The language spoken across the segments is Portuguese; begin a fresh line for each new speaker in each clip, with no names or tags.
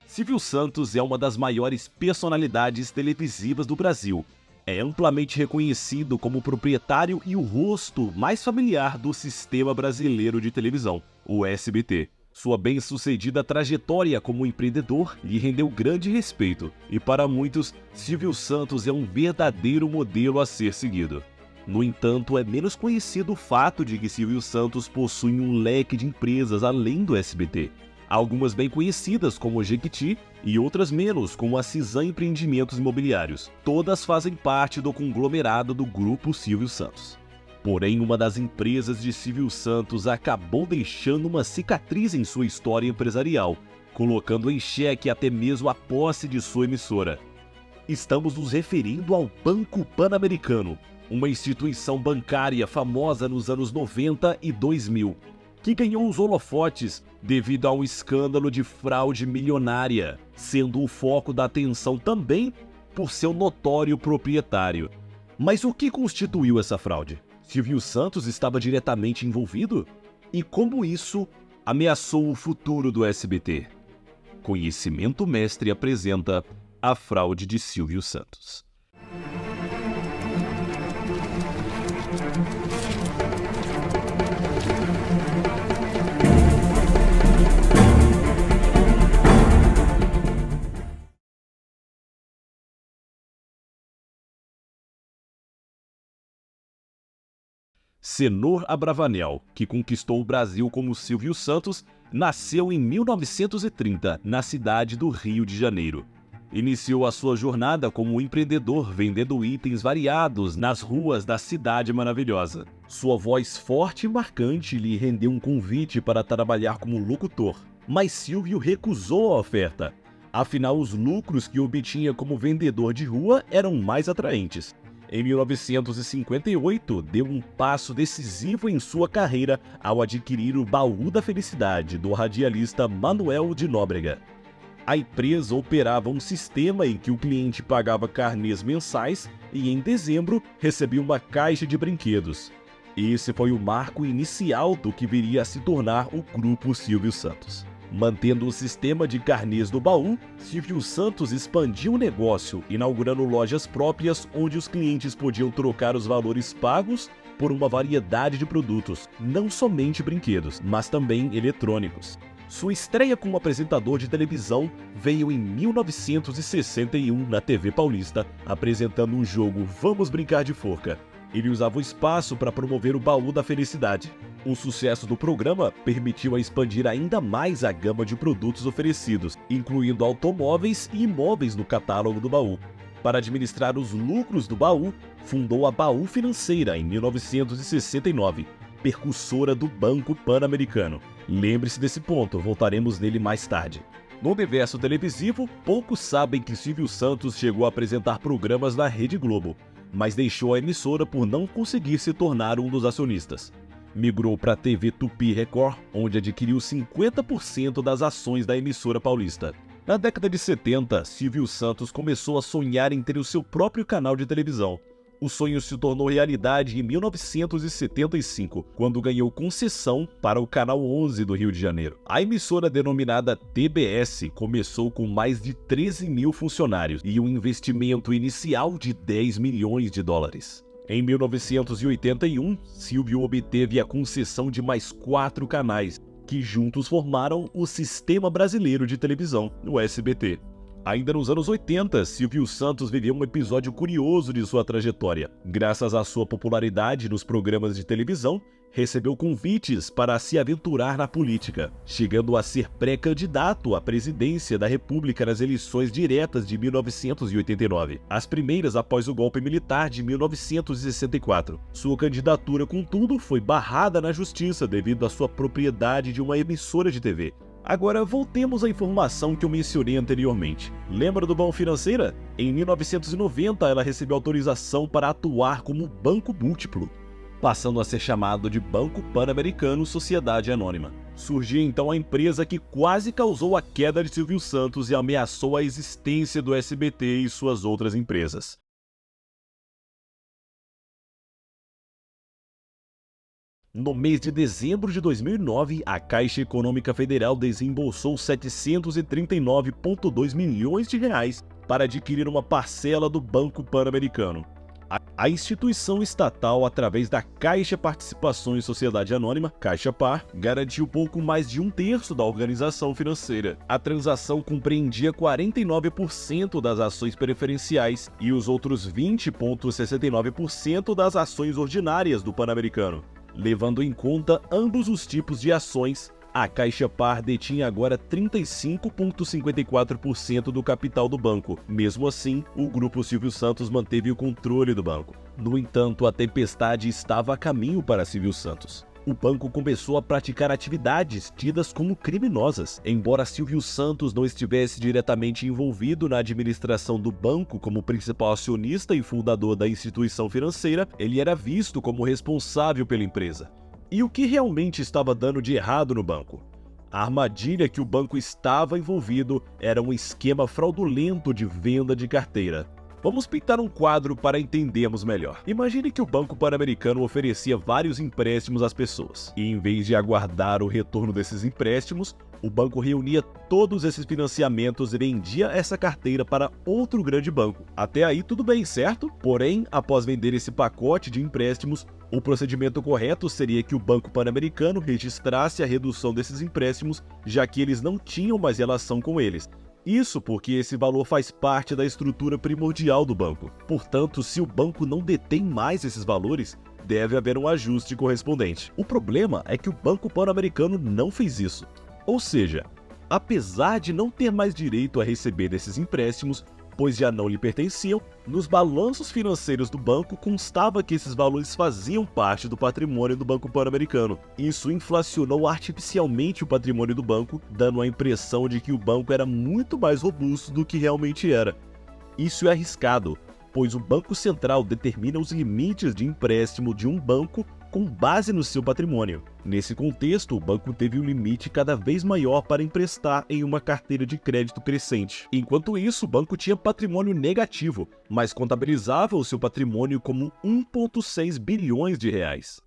Silvio Santos é uma das maiores personalidades televisivas do Brasil. É amplamente reconhecido como o proprietário e o rosto mais familiar do sistema brasileiro de televisão, o SBT. Sua bem-sucedida trajetória como empreendedor lhe rendeu grande respeito, e para muitos, Silvio Santos é um verdadeiro modelo a ser seguido. No entanto, é menos conhecido o fato de que Silvio Santos possui um leque de empresas além do SBT. Algumas bem conhecidas, como o Jequiti, e outras menos, como a Cisan Empreendimentos Imobiliários. Todas fazem parte do conglomerado do Grupo Silvio Santos. Porém, uma das empresas de Silvio Santos acabou deixando uma cicatriz em sua história empresarial, colocando em xeque até mesmo a posse de sua emissora. Estamos nos referindo ao Banco Pan-Americano, uma instituição bancária famosa nos anos 90 e 2000, que ganhou os holofotes devido a um escândalo de fraude milionária, sendo o foco da atenção também por seu notório proprietário. Mas o que constituiu essa fraude? Silvio Santos estava diretamente envolvido? E como isso ameaçou o futuro do SBT? Conhecimento Mestre apresenta a fraude de Silvio Santos. Senhor Abravanel, que conquistou o Brasil como Silvio Santos, nasceu em 1930, na cidade do Rio de Janeiro. Iniciou a sua jornada como empreendedor, vendendo itens variados nas ruas da cidade maravilhosa. Sua voz forte e marcante lhe rendeu um convite para trabalhar como locutor, mas Silvio recusou a oferta. Afinal, os lucros que obtinha como vendedor de rua eram mais atraentes. Em 1958, deu um passo decisivo em sua carreira ao adquirir o Baú da Felicidade, do radialista Manuel de Nóbrega. A empresa operava um sistema em que o cliente pagava carnês mensais e, em dezembro, recebia uma caixa de brinquedos. Esse foi o marco inicial do que viria a se tornar o Grupo Silvio Santos. Mantendo o sistema de carnês do baú, Silvio Santos expandiu o negócio, inaugurando lojas próprias onde os clientes podiam trocar os valores pagos por uma variedade de produtos, não somente brinquedos, mas também eletrônicos. Sua estreia como apresentador de televisão veio em 1961 na TV Paulista, apresentando o jogo Vamos Brincar de Forca. Ele usava o espaço para promover o Baú da Felicidade. O sucesso do programa permitiu a expandir ainda mais a gama de produtos oferecidos, incluindo automóveis e imóveis no catálogo do baú. Para administrar os lucros do baú, fundou a Baú Financeira em 1969, precursora do Banco Pan-Americano. Lembre-se desse ponto, voltaremos nele mais tarde. No universo televisivo, poucos sabem que Silvio Santos chegou a apresentar programas na Rede Globo, mas deixou a emissora por não conseguir se tornar um dos acionistas. Migrou para a TV Tupi Record, onde adquiriu 50% das ações da emissora paulista. Na década de 70, Silvio Santos começou a sonhar em ter o seu próprio canal de televisão. O sonho se tornou realidade em 1975, quando ganhou concessão para o Canal 11 do Rio de Janeiro. A emissora denominada TBS começou com mais de 13 mil funcionários e um investimento inicial de 10 milhões de dólares. Em 1981, Silvio obteve a concessão de mais 4 canais, que juntos formaram o Sistema Brasileiro de Televisão, o SBT. Ainda nos anos 80, Silvio Santos viveu um episódio curioso de sua trajetória. Graças à sua popularidade nos programas de televisão, recebeu convites para se aventurar na política, chegando a ser pré-candidato à presidência da República nas eleições diretas de 1989, as primeiras após o golpe militar de 1964. Sua candidatura, contudo, foi barrada na justiça devido à sua propriedade de uma emissora de TV. Agora, voltemos à informação que eu mencionei anteriormente. Lembra do Baú Financeira? Em 1990, ela recebeu autorização para atuar como banco múltiplo, passando a ser chamado de Banco Pan-Americano Sociedade Anônima. Surgia então a empresa que quase causou a queda de Silvio Santos e ameaçou a existência do SBT e suas outras empresas. No mês de dezembro de 2009, a Caixa Econômica Federal desembolsou 739,2 milhões de reais para adquirir uma parcela do Banco Pan-Americano. A instituição estatal, através da Caixa Participações Sociedade Anônima, Caixa-Par, garantiu pouco mais de 1/3 da organização financeira. A transação compreendia 49% das ações preferenciais e os outros 20,69% das ações ordinárias do Pan-Americano. Levando em conta ambos os tipos de ações, a Caixa-Par detinha agora 35,54% do capital do banco. Mesmo assim, o Grupo Silvio Santos manteve o controle do banco. No entanto, a tempestade estava a caminho para Silvio Santos. O banco começou a praticar atividades tidas como criminosas. Embora Silvio Santos não estivesse diretamente envolvido na administração do banco como principal acionista e fundador da instituição financeira, ele era visto como responsável pela empresa. E o que realmente estava dando de errado no banco? A armadilha que o banco estava envolvido era um esquema fraudulento de venda de carteira. Vamos pintar um quadro para entendermos melhor. Imagine que o Banco Pan-Americano oferecia vários empréstimos às pessoas. E em vez de aguardar o retorno desses empréstimos, o banco reunia todos esses financiamentos e vendia essa carteira para outro grande banco. Até aí tudo bem, certo? Porém, após vender esse pacote de empréstimos, o procedimento correto seria que o Banco Pan-Americano registrasse a redução desses empréstimos, já que eles não tinham mais relação com eles. Isso porque esse valor faz parte da estrutura primordial do banco. Portanto, se o banco não detém mais esses valores, deve haver um ajuste correspondente. O problema é que o Banco Pan-Americano não fez isso. Ou seja, apesar de não ter mais direito a receber esses empréstimos, pois já não lhe pertenciam, nos balanços financeiros do banco constava que esses valores faziam parte do patrimônio do Banco Pan-Americano. Isso inflacionou artificialmente o patrimônio do banco, dando a impressão de que o banco era muito mais robusto do que realmente era. Isso é arriscado, pois o Banco Central determina os limites de empréstimo de um banco com base no seu patrimônio. Nesse contexto, o banco teve um limite cada vez maior para emprestar em uma carteira de crédito crescente. Enquanto isso, o banco tinha patrimônio negativo, mas contabilizava o seu patrimônio como 1,6 bilhões de reais.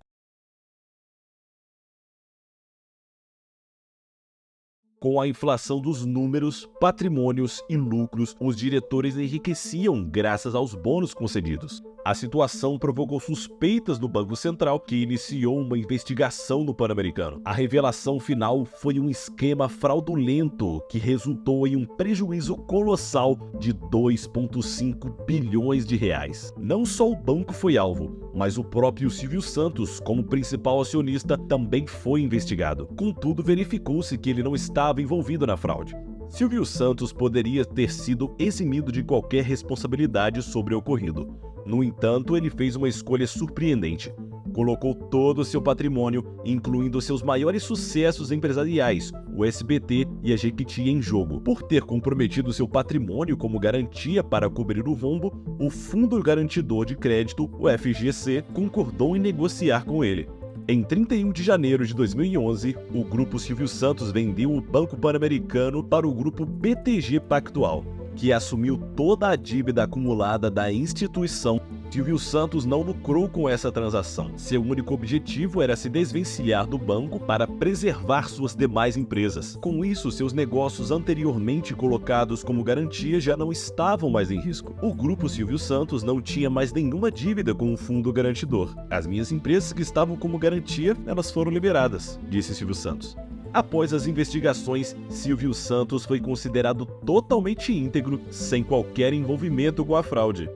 Com a inflação dos números, patrimônios e lucros, os diretores enriqueciam graças aos bônus concedidos. A situação provocou suspeitas no Banco Central, que iniciou uma investigação no Pan-Americano. A revelação final foi um esquema fraudulento que resultou em um prejuízo colossal de 2,5 bilhões de reais. Não só o banco foi alvo, mas o próprio Silvio Santos, como principal acionista, também foi investigado. Contudo, verificou-se que ele não estava envolvido na fraude. Silvio Santos poderia ter sido eximido de qualquer responsabilidade sobre o ocorrido. No entanto, ele fez uma escolha surpreendente. Colocou todo o seu patrimônio, incluindo seus maiores sucessos empresariais, o SBT e a Jequiti, em jogo. Por ter comprometido seu patrimônio como garantia para cobrir o rombo, o Fundo Garantidor de Crédito, o FGC, concordou em negociar com ele. Em 31 de janeiro de 2011, o Grupo Silvio Santos vendeu o Banco Pan-Americano para o Grupo BTG Pactual, que assumiu toda a dívida acumulada da instituição. Silvio Santos não lucrou com essa transação. Seu único objetivo era se desvencilhar do banco para preservar suas demais empresas. Com isso, seus negócios anteriormente colocados como garantia já não estavam mais em risco. O Grupo Silvio Santos não tinha mais nenhuma dívida com o fundo garantidor. As minhas empresas que estavam como garantia, elas foram liberadas, disse Silvio Santos. Após as investigações, Silvio Santos foi considerado totalmente íntegro, sem qualquer envolvimento com a fraude.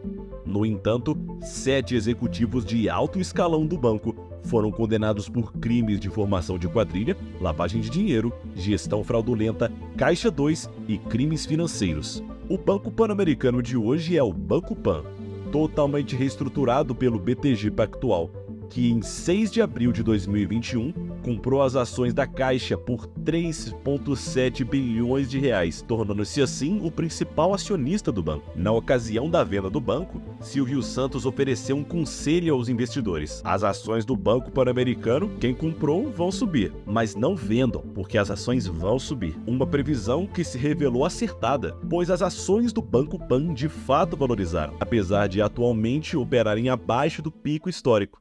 No entanto, 7 executivos de alto escalão do banco foram condenados por crimes de formação de quadrilha, lavagem de dinheiro, gestão fraudulenta, Caixa 2 e crimes financeiros. O Banco Pan-Americano de hoje é o Banco Pan, totalmente reestruturado pelo BTG Pactual, que em 6 de abril de 2021 comprou as ações da Caixa por 3,7 bilhões de reais, tornando-se assim o principal acionista do banco. Na ocasião da venda do banco, Silvio Santos ofereceu um conselho aos investidores. As ações do Banco Pan-Americano, quem comprou, vão subir, mas não vendam, porque as ações vão subir. Uma previsão que se revelou acertada, pois as ações do Banco Pan de fato valorizaram, apesar de atualmente operarem abaixo do pico histórico.